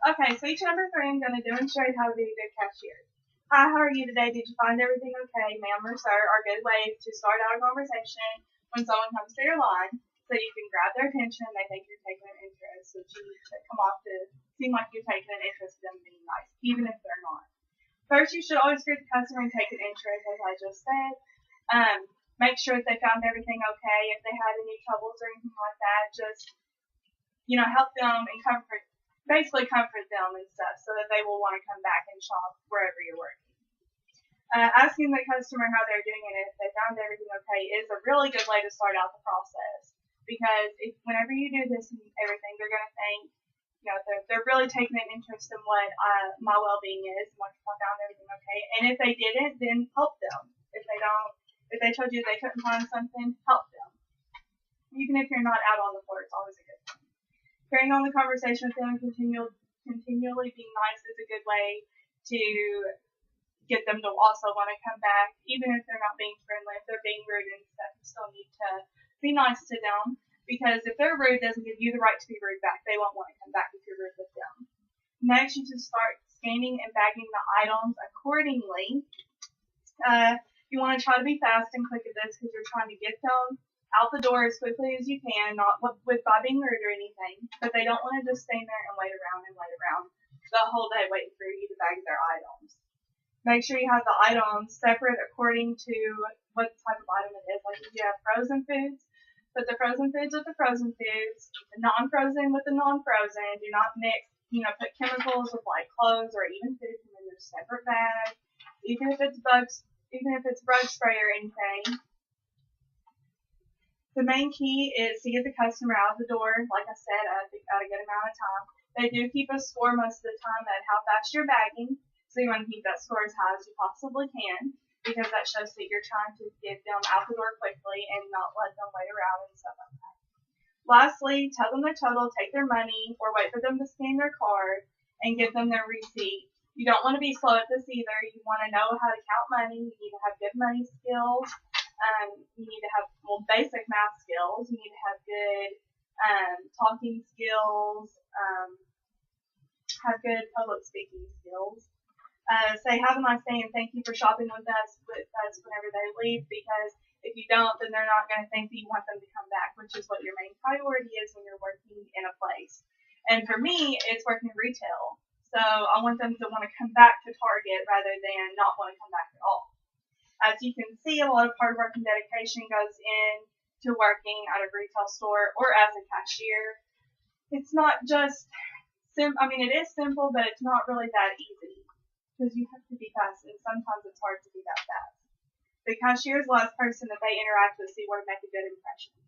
Okay, speech number 3, I'm going to demonstrate how to be a good cashier. Hi, how are you today? Did you find everything okay? Ma'am or sir are good ways to start out a conversation when someone comes to your line so you can grab their attention and they think you're taking an interest, which you need to come off to seem like you're taking an interest in them being nice, even if they're not. First, you should always greet the customer and take an interest, as I just said. Make sure that they found everything okay. If they had any troubles or anything like that, just, help them and comfort them and stuff so that they will want to come back and shop wherever you're working. Asking the customer how they're doing and if they found everything okay is a really good way to start out the process, because whenever you do this and everything, they're going to think, they're really taking an interest in what my well-being is, and if I found everything okay. And if they didn't, then help them. If they told you they couldn't find something, help them. Even if you're not out on the floor, it's always a good thing. Carrying on the conversation with them and continually being nice is a good way to get them to also want to come back, even if they're not being friendly. If they're being rude and stuff, you still need to be nice to them, because if they're rude, it doesn't give you the right to be rude back. They won't want to come back if you're rude with them. Next, you should start scanning and bagging the items accordingly. You want to try to be fast and quick at this because you're trying to get them out the door as quickly as you can, not by being rude or anything, but they don't want to just stand there and wait around the whole day waiting for you to bag their items. Make sure you have the items separate according to what type of item it is. Like if you have frozen foods, put the frozen foods with the frozen foods, the non-frozen with the non-frozen. Do not mix, put chemicals with like clothes or even food in their separate bags, even if it's bug spray or anything. The main key is to get the customer out of the door, like I said, at a good amount of time. They do keep a score most of the time at how fast you're bagging, so you want to keep that score as high as you possibly can, because that shows that you're trying to get them out the door quickly and not let them wait around and stuff like that. Lastly, tell them their total, take their money, or wait for them to scan their card and give them their receipt. You don't want to be slow at this either. You want to know how to count money. You need to have good money skills. You need to have basic math skills. You need to have good talking skills, have good public speaking skills. Say have a nice day and thank you for shopping with us whenever they leave, because if you don't, then they're not going to think that you want them to come back, which is what your main priority is when you're working in a place. And for me, it's working retail. So I want them to want to come back to Target rather than not want to come back at all. As you can see, a lot of hard work and dedication goes into working at a retail store or as a cashier. It's not just it is simple, but it's not really that easy, because you have to be fast, and sometimes it's hard to be that fast. The cashier is the last person that they interact with, so you want to make a good impression.